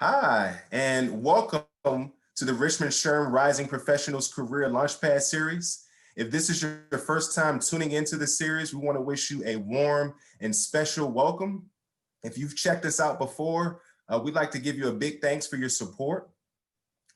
Hi, and welcome to the Richmond Sherm Rising Professionals Career Launchpad Series. If this is your first time tuning into the series, we want to wish you a warm and special welcome. If you've checked us out before, we'd like to give you a big thanks for your support.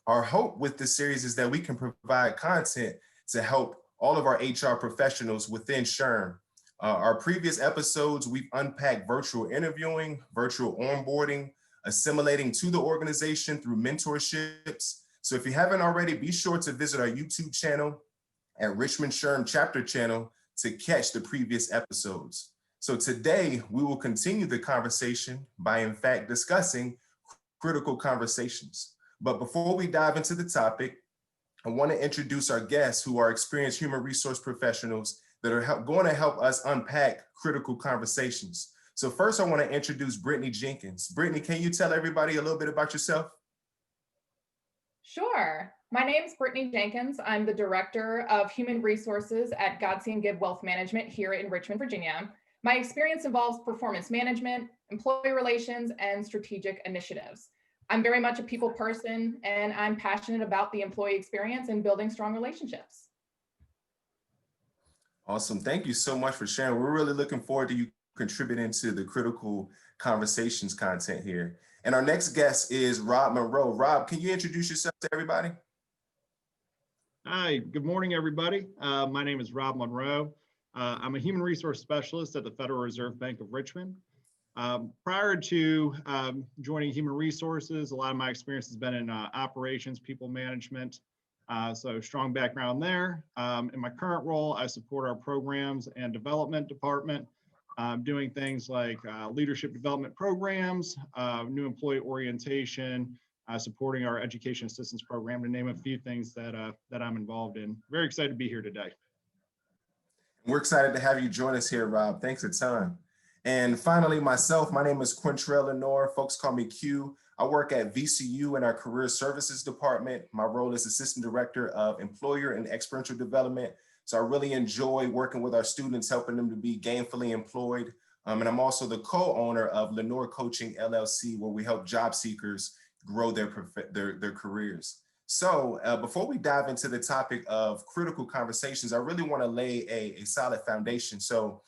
Our hope with this series is that we can provide content to help all of our HR professionals within SHRM. Our previous episodes, we've unpacked virtual interviewing, virtual onboarding, assimilating to the organization through mentorships. So if you haven't already, be sure to visit our YouTube channel at Richmond SHRM Chapter Channel to catch the previous episodes. So today, we will continue the conversation by in fact discussing critical conversations. But before we dive into the topic, I want to introduce our guests who are experienced human resource professionals that are going to help us unpack critical conversations. So first, I want to introduce Brittany Jenkins. Brittany, can you tell everybody a little bit about yourself? Sure. My name is Brittany Jenkins. I'm the Director of Human Resources at Godsey & Gibb Wealth Management here in Richmond, Virginia. My experience involves performance management, employee relations, and strategic initiatives. I'm very much a people person, and I'm passionate about the employee experience and building strong relationships. Awesome. Thank you so much for sharing. We're really looking forward to you contributing to the critical conversations content here. And our next guest is Rob Monroe. Rob, can you introduce yourself to everybody? Hi, good morning, everybody. My name is Rob Monroe. I'm a human resource specialist at the Federal Reserve Bank of Richmond. Prior to joining human resources, a lot of my experience has been in operations, people management, so strong background there. In my current role, I support our programs and development department, doing things like leadership development programs, new employee orientation, supporting our education assistance program, to name a few things that I'm involved in. Very excited to be here today. We're excited to have you join us here, Rob. Thanks a ton. And finally, myself, my name is Quintrell Lenore. Folks call me Q. I work at VCU in our Career Services Department. My role is Assistant Director of Employer and Experiential Development. So I really enjoy working with our students, helping them to be gainfully employed. And I'm also the co-owner of Lenore Coaching LLC, where we help job seekers grow their careers. So before we dive into the topic of critical conversations, I really want to lay a solid foundation. So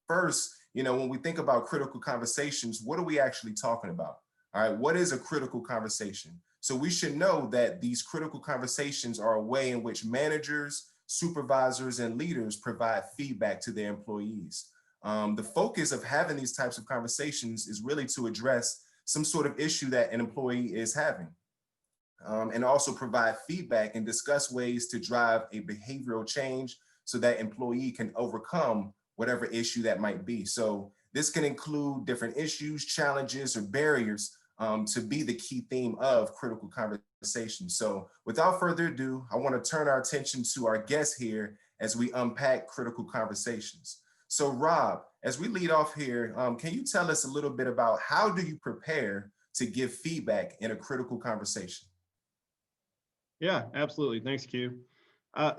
first, when we think about critical conversations, what are we actually talking about? All right, what is a critical conversation? So we should know that these critical conversations are a way in which managers, supervisors, and leaders provide feedback to their employees. The focus of having these types of conversations is really to address some sort of issue that an employee is having, and also provide feedback and discuss ways to drive a behavioral change so that employee can overcome whatever issue that might be. So this can include different issues, challenges, or barriers to be the key theme of critical conversation. So without further ado, I want to turn our attention to our guests here as we unpack critical conversations. So Rob, as we lead off here, can you tell us a little bit about how do you prepare to give feedback in a critical conversation? Yeah, absolutely. Thanks, Q.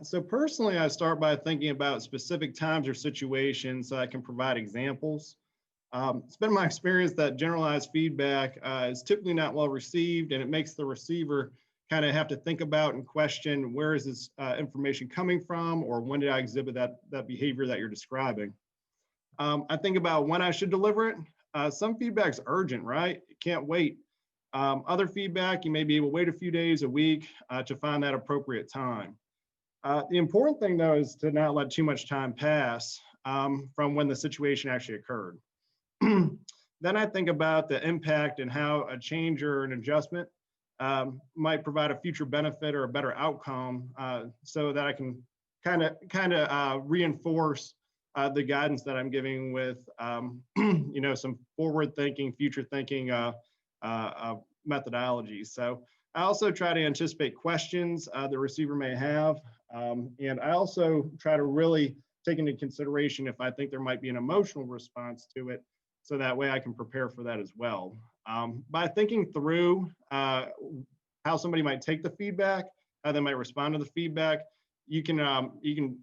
So personally, I start by thinking about specific times or situations so I can provide examples. It's been my experience that generalized feedback is typically not well received, and it makes the receiver kind of have to think about and question, where is this information coming from, or when did I exhibit that behavior that you're describing? I think about when I should deliver it. Some feedback's urgent, right? It can't wait. Other feedback, you may be able to wait a few days, a week to find that appropriate time. The important thing, though, is to not let too much time pass from when the situation actually occurred. Then I think about the impact and how a change or an adjustment might provide a future benefit or a better outcome, so that I can kind of reinforce the guidance that I'm giving with some forward thinking, future thinking methodologies. So I also try to anticipate questions the receiver may have. And I also try to really take into consideration if I think there might be an emotional response to it, so that way I can prepare for that as well. By thinking through how somebody might take the feedback, how they might respond to the feedback, you can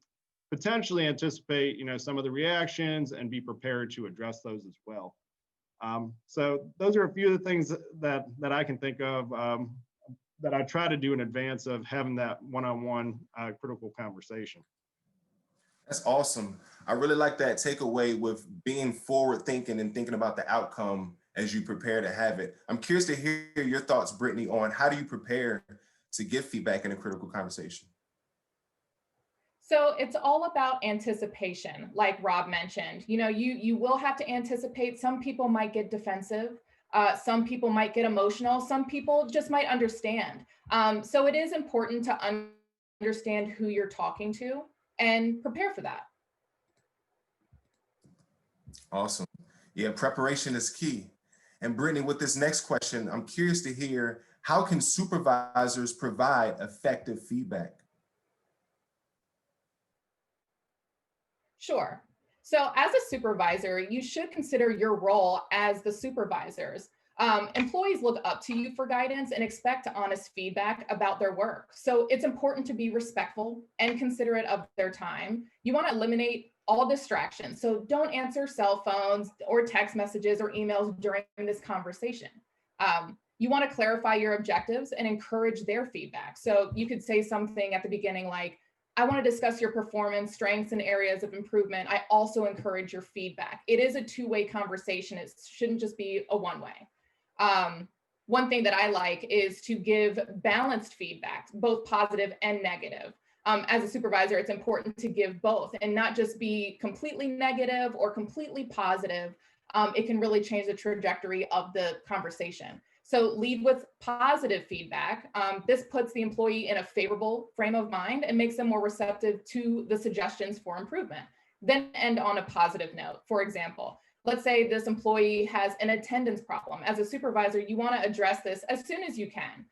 potentially anticipate some of the reactions and be prepared to address those as well. So those are a few of the things that I can think of that I try to do in advance of having that one-on-one critical conversation. That's awesome. I really like that takeaway with being forward thinking and thinking about the outcome as you prepare to have it. I'm curious to hear your thoughts, Brittany, on how do you prepare to give feedback in a critical conversation? So it's all about anticipation, like Rob mentioned. You will have to anticipate. Some people might get defensive. Some people might get emotional. Some people just might understand. So it is important to understand who you're talking to and prepare for that. Awesome. Yeah, preparation is key. And Brittany, with this next question, I'm curious to hear, how can supervisors provide effective feedback? Sure. So as a supervisor, you should consider your role as the supervisors. Employees look up to you for guidance and expect honest feedback about their work. So it's important to be respectful and considerate of their time. You want to eliminate all distractions. So don't answer cell phones or text messages or emails during this conversation. You want to clarify your objectives and encourage their feedback. So you could say something at the beginning like, I want to discuss your performance, strengths, and areas of improvement. I also encourage your feedback. It is a two-way conversation. It shouldn't just be a one-way. One thing that I like is to give balanced feedback, both positive and negative. As a supervisor, it's important to give both and not just be completely negative or completely positive. It can really change the trajectory of the conversation. So lead with positive feedback. This puts the employee in a favorable frame of mind and makes them more receptive to the suggestions for improvement. Then end on a positive note. For example, let's say this employee has an attendance problem. As a supervisor, you want to address this as soon as you can.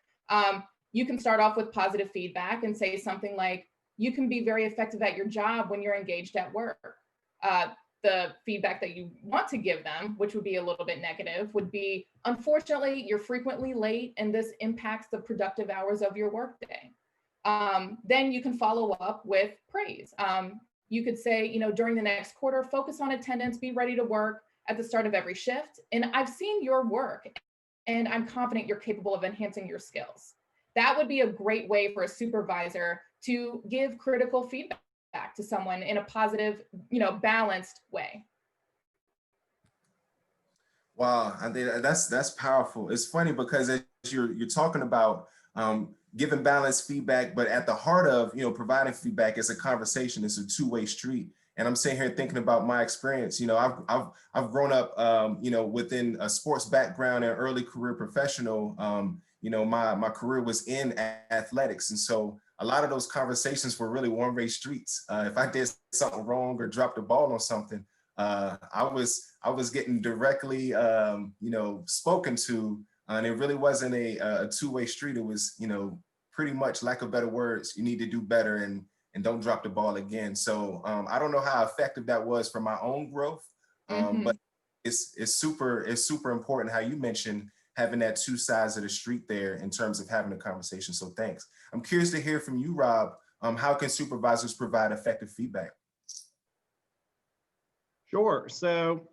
You can start off with positive feedback and say something like, you can be very effective at your job when you're engaged at work. The feedback that you want to give them, which would be a little bit negative, would be, unfortunately, you're frequently late and this impacts the productive hours of your workday. Then you can follow up with praise. You could say, during the next quarter, focus on attendance, be ready to work at the start of every shift. And I've seen your work and I'm confident you're capable of enhancing your skills. That would be a great way for a supervisor to give critical feedback to someone in a positive, balanced way. Wow, I think that's powerful. It's funny because as you're talking about giving balanced feedback, but at the heart of providing feedback is a conversation. It's a two-way street. And I'm sitting here thinking about my experience. I've grown up within a sports background and early career professional. My career was in athletics, and so a lot of those conversations were really one-way streets. If I did something wrong or dropped the ball on something, I was getting directly spoken to, and it really wasn't a two-way street. It was pretty much, lack of better words, you need to do better and don't drop the ball again. So I don't know how effective that was for my own growth, but it's super important how you mentioned having that two sides of the street there in terms of having a conversation. So thanks. I'm curious to hear from you, Rob. How can supervisors provide effective feedback? Sure. So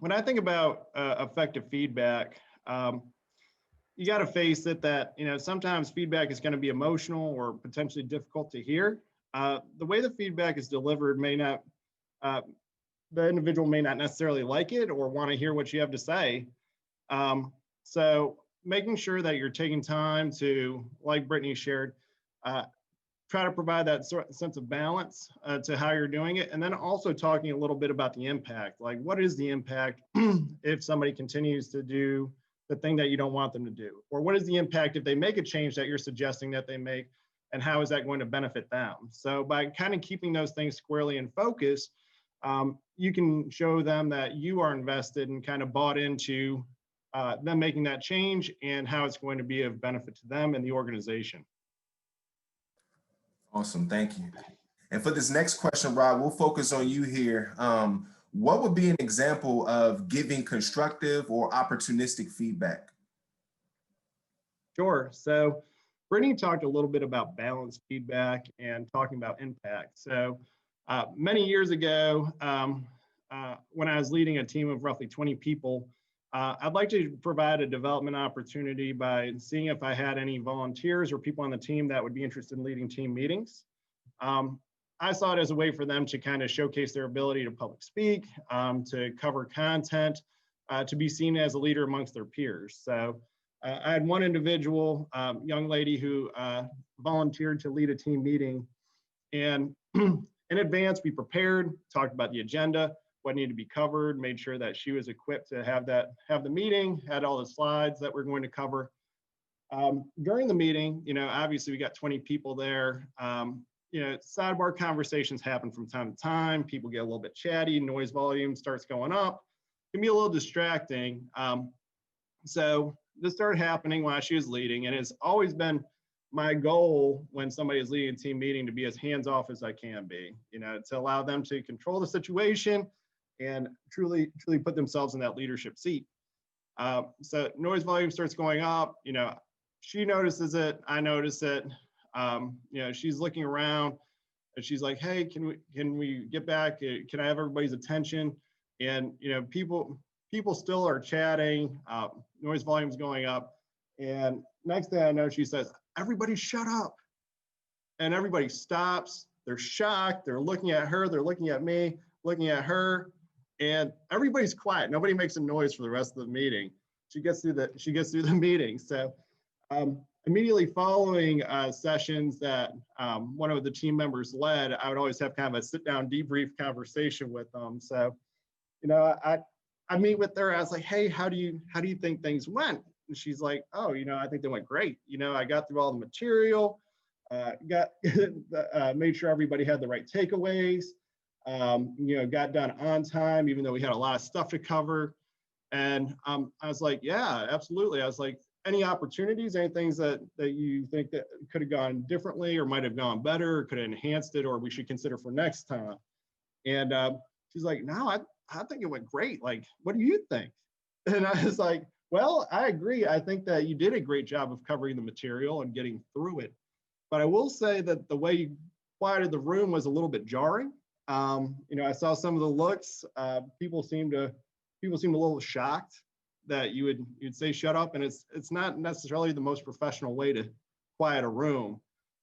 when I think about effective feedback, you got to face it that, sometimes feedback is going to be emotional or potentially difficult to hear. The way the feedback is delivered may not, the individual may not necessarily like it or want to hear what you have to say. So making sure that you're taking time to, like Brittany shared, try to provide that sense of balance to how you're doing it. And then also talking a little bit about the impact, like what is the impact if somebody continues to do the thing that you don't want them to do? Or what is the impact if they make a change that you're suggesting that they make, and how is that going to benefit them? So by kind of keeping those things squarely in focus, you can show them that you are invested and kind of bought into them making that change and how it's going to be of benefit to them and the organization. Awesome, thank you. And for this next question, Rob, we'll focus on you here. What would be an example of giving constructive or opportunistic feedback? Sure. So Brittany talked a little bit about balanced feedback and talking about impact. So many years ago, when I was leading a team of roughly 20 people, I'd like to provide a development opportunity by seeing if I had any volunteers or people on the team that would be interested in leading team meetings. I saw it as a way for them to kind of showcase their ability to public speak, to cover content, to be seen as a leader amongst their peers. So I had one individual, young lady who volunteered to lead a team meeting. And in advance, we prepared, talked about the agenda, what needed to be covered, made sure that she was equipped to have the meeting, had all the slides that we're going to cover. During the meeting, obviously we got 20 people there. Sidebar conversations happen from time to time. People get a little bit chatty, noise volume starts going up. It can be a little distracting. So this started happening while she was leading, and it's always been my goal when somebody is leading a team meeting to be as hands-off as I can be, to allow them to control the situation and truly put themselves in that leadership seat. So noise volume starts going up, she notices it, I notice it. She's looking around and she's like, hey, can we get back? Can I have everybody's attention? And, people still are chatting, noise volume's going up. And next thing I know, she says, everybody shut up. And everybody stops, they're shocked, they're looking at her, they're looking at me, looking at her, and everybody's quiet. Nobody makes a noise for the rest of the meeting. She gets through the meeting. So immediately following sessions that one of the team members led, I would always have kind of a sit down debrief conversation with them. So, I meet with her, I was like, hey, how do you think things went? And she's like, oh, I think they went great. I got through all the material, made sure everybody had the right takeaways, got done on time, even though we had a lot of stuff to cover. And I was like, yeah, absolutely. I was like, any opportunities, any things that you think that could have gone differently or might have gone better, or could have enhanced it, or we should consider for next time? And she's like, no, I think it went great. Like, what do you think? And I was like, well, I agree. I think that you did a great job of covering the material and getting through it. But I will say that the way you quieted the room was a little bit jarring. I saw some of the looks. People seemed a little shocked that you'd say shut up, and it's not necessarily the most professional way to quiet a room.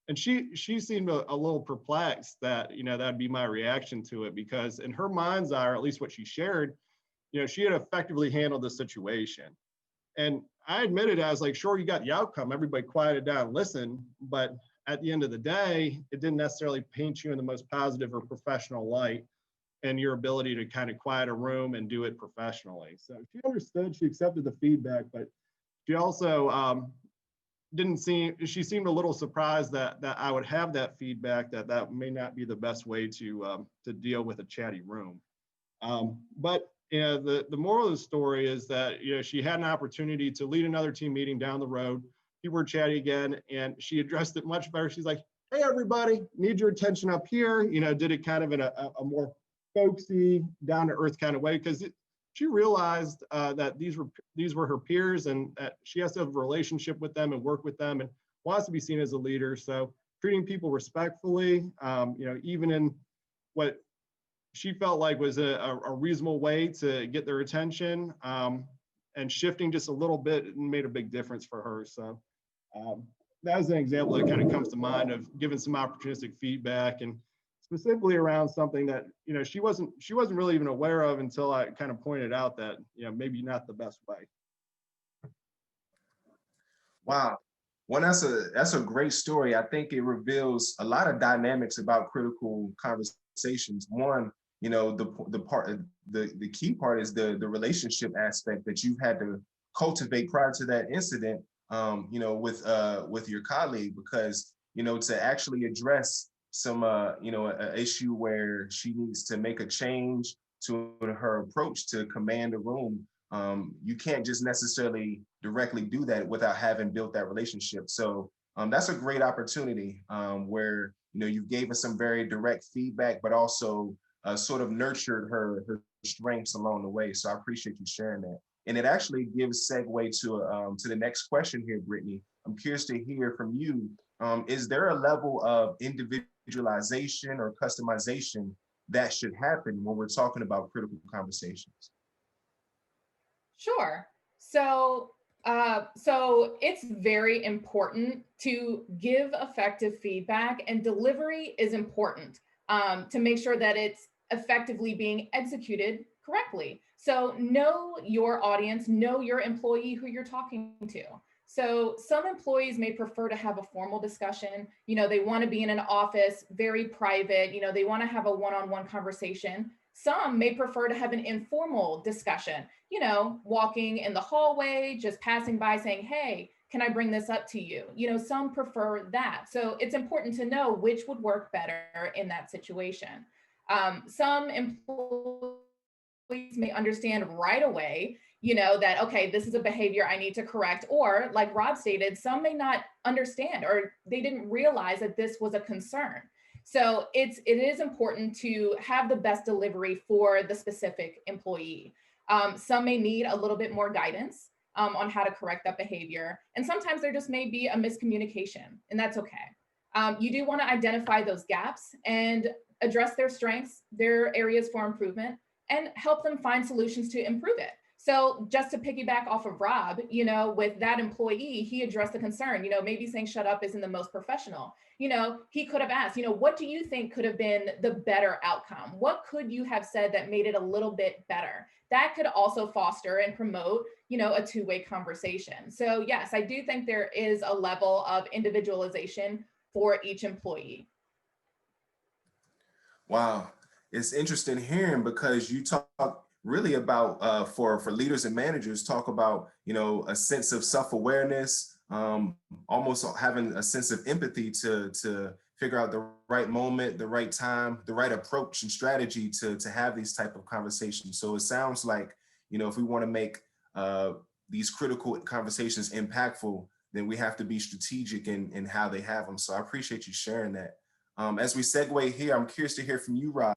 And she seemed a little perplexed that that'd be my reaction to it, because in her mind's eye, or at least what she shared, she had effectively handled the situation. And I admitted, I was like, sure, you got the outcome, everybody quieted down and listened, but at the end of the day, it didn't necessarily paint you in the most positive or professional light, and your ability to kind of quiet a room and do it professionally. So she understood, she accepted the feedback, but she also she seemed a little surprised that I would have that feedback, that may not be the best way to deal with a chatty room. But the moral of the story is that she had an opportunity to lead another team meeting down the road. People were chatty again, and she addressed it much better. She's like, hey, everybody, need your attention up here. Did it kind of in a more folksy, down to earth kind of way, because she realized that these were her peers, and that she has to have a relationship with them and work with them, and wants to be seen as a leader. So treating people respectfully, even in what she felt like was a reasonable way to get their attention, and shifting just a little bit made a big difference for her. So that was an example that kind of comes to mind of giving some opportunistic feedback, and specifically around something that she wasn't really even aware of until I kind of pointed out that maybe not the best way. Wow. Well, that's a great story. I think it reveals a lot of dynamics about critical conversations. One, the key part is the relationship aspect that you had to cultivate prior to that incident, with your colleague, because to actually address some an issue where she needs to make a change to her approach to command a room. You can't just necessarily directly do that without having built that relationship. So that's a great opportunity where you gave us some very direct feedback, but also sort of nurtured her strengths along the way. So I appreciate you sharing that. And it actually gives segue to the next question here, Brittany. I'm curious to hear from you. Is there a level of individualization or customization that should happen when we're talking about critical conversations? Sure. So it's very important to give effective feedback, and delivery is important to make sure that it's effectively being executed correctly. So know your audience, know your employee who you're talking to. So some employees may prefer to have a formal discussion. They want to be in an office, very private. They want to have a one-on-one conversation. Some may prefer to have an informal discussion, walking in the hallway, just passing by saying, hey, can I bring this up to you? Some prefer that. So it's important to know which would work better in that situation. Some employees may understand right away, that, okay, this is a behavior I need to correct. Or like Rob stated, some may not understand, or they didn't realize that this was a concern. So it is important to have the best delivery for the specific employee. Some may need a little bit more guidance on how to correct that behavior. And sometimes there just may be a miscommunication, and that's okay. You do want to identify those gaps and address their strengths, their areas for improvement, and help them find solutions to improve it. So just to piggyback off of Rob, with that employee, he addressed the concern, maybe saying shut up isn't the most professional. He could have asked, what do you think could have been the better outcome? What could you have said that made it a little bit better? That could also foster and promote, a two-way conversation. So yes, I do think there is a level of individualization for each employee. Wow, it's interesting hearing, because you talk really about for leaders and managers, talk about a sense of self-awareness, almost having a sense of empathy to figure out the right moment, the right time, the right approach and strategy to have these type of conversations. So it sounds like if we want to make these critical conversations impactful, then we have to be strategic in how they have them. So I appreciate you sharing that. As we segue here, I'm curious to hear from you, Rob,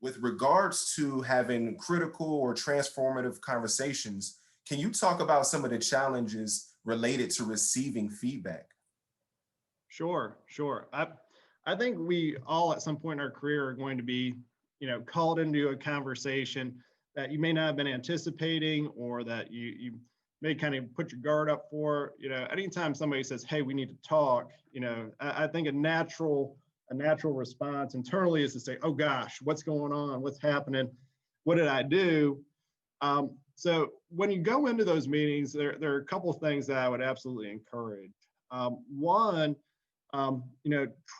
with regards to having critical or transformative conversations. Can you talk about some of the challenges related to receiving feedback? Sure, sure. I think we all at some point in our career are going to be, called into a conversation that you may not have been anticipating, or that you may kind of put your guard up for. Anytime somebody says, hey, we need to talk, I think a natural response internally is to say, oh gosh, what's going on? What's happening? What did I do? So when you go into those meetings, there are a couple of things that I would absolutely encourage. One,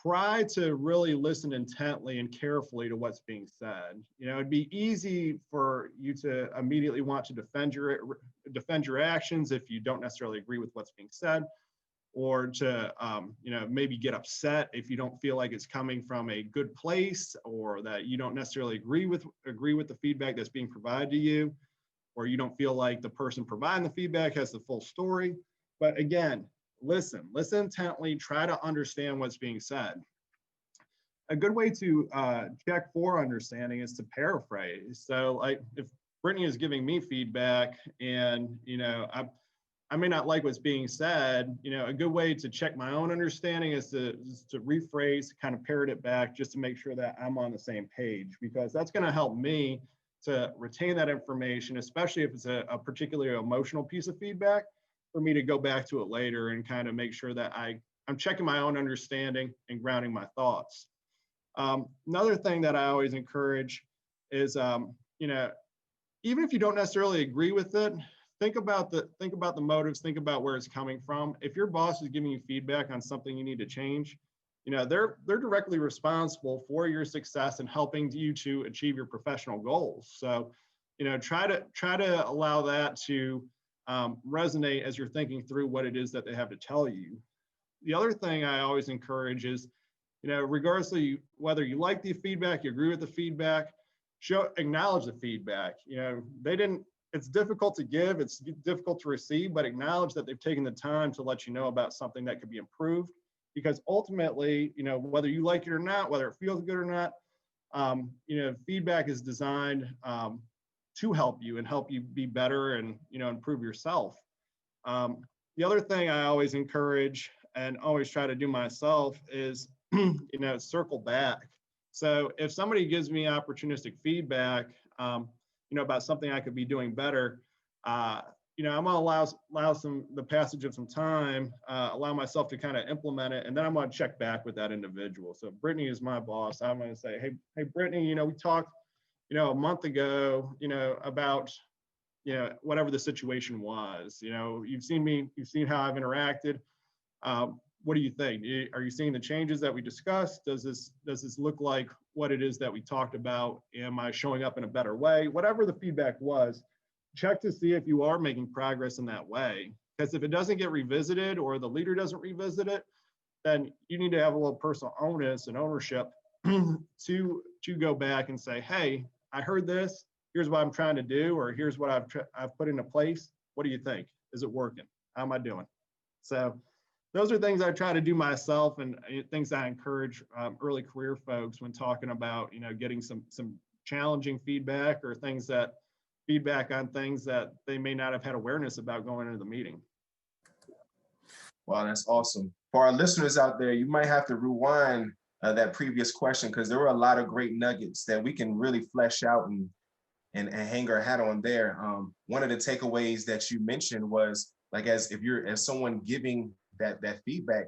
try to really listen intently and carefully to what's being said. It'd be easy for you to immediately want to defend your actions if you don't necessarily agree with what's being said, or to maybe get upset if you don't feel like it's coming from a good place, or that you don't necessarily agree with the feedback that's being provided to you, or you don't feel like the person providing the feedback has the full story. But again, listen intently, try to understand what's being said. A good way to check for understanding is to paraphrase. So like if Brittany is giving me feedback and I may not like what's being said, a good way to check my own understanding is to rephrase, kind of parrot it back, just to make sure that I'm on the same page, because that's going to help me to retain that information, especially if it's a particularly emotional piece of feedback, for me to go back to it later and kind of make sure that I'm checking my own understanding and grounding my thoughts. Another thing that I always encourage is, even if you don't necessarily agree with it, think about the motives, think about where it's coming from. If your boss is giving you feedback on something you need to change, they're directly responsible for your success and helping you to achieve your professional goals. So, try to allow that to resonate as you're thinking through what it is that they have to tell you. The other thing I always encourage is, regardless of whether you like the feedback, you agree with the feedback, acknowledge the feedback. It's difficult to give, it's difficult to receive, but acknowledge that they've taken the time to let you know about something that could be improved. Because ultimately, whether you like it or not, whether it feels good or not, feedback is designed to help you and help you be better and, improve yourself. The other thing I always encourage and always try to do myself is, circle back. So if somebody gives me opportunistic feedback, about something I could be doing better, I'm gonna allow the passage of some time, allow myself to kind of implement it, and then I'm gonna check back with that individual. So Brittany is my boss. I'm gonna say, hey, Brittany, we talked, a month ago, about, whatever the situation was. You've seen how I've interacted. What do you think? Are you seeing the changes that we discussed? Does this look like what it is that we talked about? Am I showing up in a better way? Whatever the feedback was, check to see if you are making progress in that way. Because if it doesn't get revisited or the leader doesn't revisit it, then you need to have a little personal onus and ownership to go back and say, hey, I heard this. Here's what I'm trying to do, or here's what I've put into place. What do you think? Is it working? How am I doing? So those are things I try to do myself, and things I encourage early career folks when talking about, getting some challenging feedback or feedback on things that they may not have had awareness about going into the meeting. Wow, that's awesome. For our listeners out there, you might have to rewind that previous question, because there were a lot of great nuggets that we can really flesh out and hang our hat on there. One of the takeaways that you mentioned was, like, as someone giving that feedback,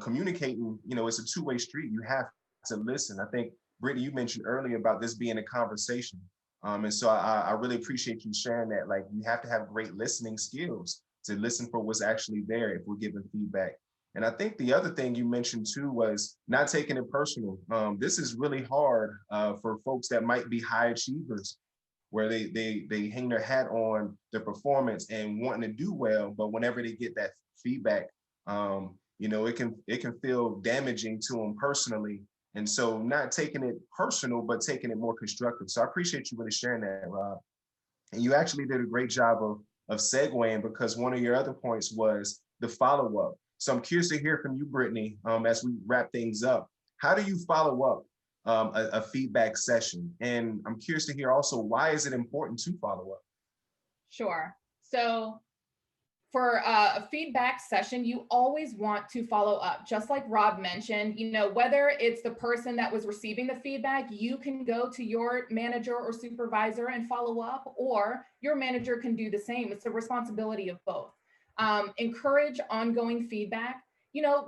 communicating, it's a two-way street. You have to listen. I think, Brittany, you mentioned earlier about this being a conversation. And so I really appreciate you sharing that. Like, you have to have great listening skills to listen for what's actually there if we're giving feedback. And I think the other thing you mentioned too was not taking it personal. This is really hard for folks that might be high achievers, where they hang their hat on their performance and wanting to do well, but whenever they get that feedback, it can feel damaging to them personally. And so not taking it personal, but taking it more constructive. So I appreciate you really sharing that, Rob. And you actually did a great job of segueing, because one of your other points was the follow-up. So I'm curious to hear from you, Brittany, as we wrap things up. How do you follow up a feedback session? And I'm curious to hear also, why is it important to follow up? Sure. So for a feedback session, you always want to follow up. Just like Rob mentioned, whether it's the person that was receiving the feedback, you can go to your manager or supervisor and follow up, or your manager can do the same. It's the responsibility of both. Encourage ongoing feedback.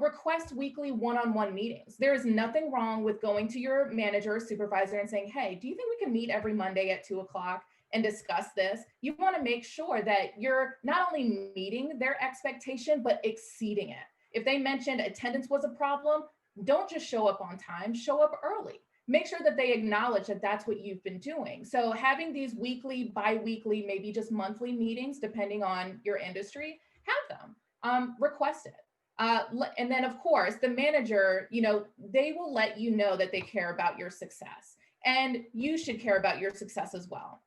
Request weekly one-on-one meetings. There is nothing wrong with going to your manager or supervisor and saying, hey, do you think we can meet every Monday at 2:00 and discuss this? You want to make sure that you're not only meeting their expectation, but exceeding it. If they mentioned attendance was a problem, don't just show up on time, show up early. Make sure that they acknowledge that that's what you've been doing. So having these weekly, bi-weekly, maybe just monthly meetings, depending on your industry, have them, request it. And then of course, the manager, they will let you know that they care about your success, and you should care about your success as well.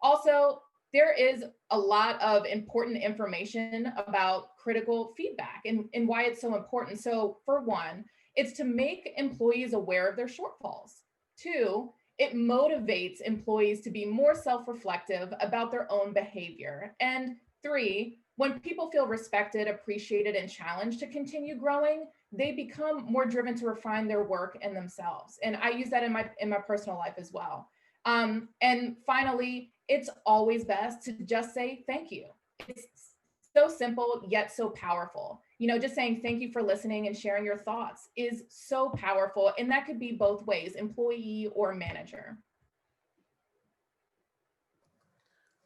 Also, there is a lot of important information about critical feedback and why it's so important. So for one, it's to make employees aware of their shortfalls. Two, it motivates employees to be more self-reflective about their own behavior. And three, when people feel respected, appreciated, and challenged to continue growing, they become more driven to refine their work and themselves. And I use that in my personal life as well. And finally, it's always best to just say thank you. It's so simple, yet so powerful. Just saying thank you for listening and sharing your thoughts is so powerful. And that could be both ways, employee or manager.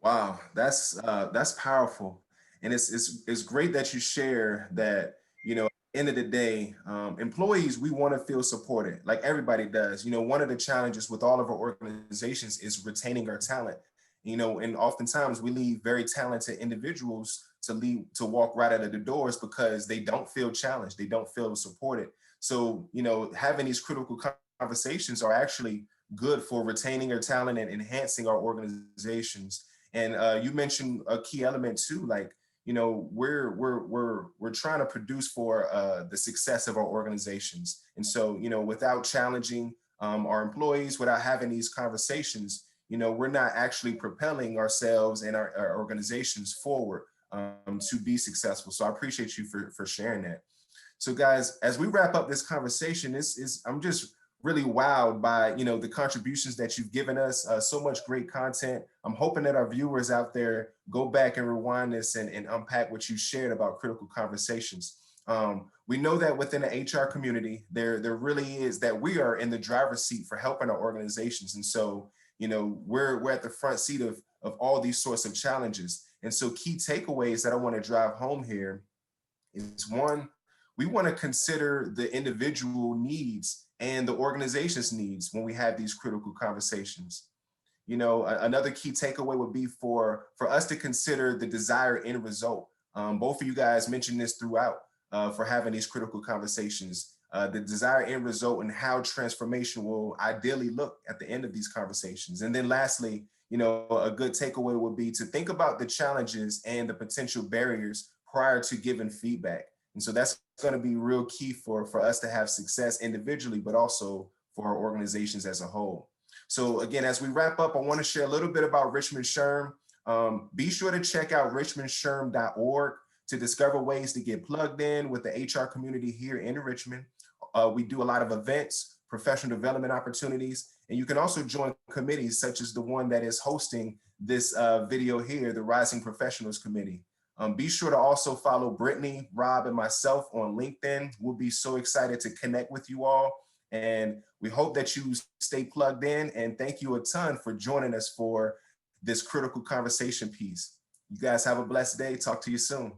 Wow, that's powerful. And it's great that you share that, end of the day, employees, we want to feel supported, like everybody does. One of the challenges with all of our organizations is retaining our talent. And oftentimes we leave very talented individuals to walk right out of the doors because they don't feel challenged, they don't feel supported. So, having these critical conversations are actually good for retaining our talent and enhancing our organizations. And you mentioned a key element too, like, we're trying to produce for the success of our organizations. And so, without challenging our employees, without having these conversations, we're not actually propelling ourselves and our organizations forward to be successful. So I appreciate you for sharing that. So guys, as we wrap up this conversation, I'm just really wowed by, the contributions that you've given us. So much great content. I'm hoping that our viewers out there go back and rewind this and unpack what you shared about critical conversations. We know that within the HR community, there really is that we are in the driver's seat for helping our organizations. And so, we're at the front seat of all these sorts of challenges. And so key takeaways that I want to drive home here is one, we want to consider the individual needs and the organization's needs when we have these critical conversations. Another key takeaway would be for us to consider the desired end result. Both of you guys mentioned this throughout for having these critical conversations, the desired end result and how transformation will ideally look at the end of these conversations. And then lastly, a good takeaway would be to think about the challenges and the potential barriers prior to giving feedback. And so that's going to be real key for us to have success individually, but also for our organizations as a whole. So again, as we wrap up, I want to share a little bit about Richmond SHRM. Be sure to check out richmondSHRM.org to discover ways to get plugged in with the HR community here in Richmond. We do a lot of events, professional development opportunities, and you can also join committees such as the one that is hosting this video here, the Rising Professionals Committee. Be sure to also follow Brittany, Rob, and myself on LinkedIn. We'll be so excited to connect with you all. And we hope that you stay plugged in. And thank you a ton for joining us for this critical conversation piece. You guys have a blessed day. Talk to you soon.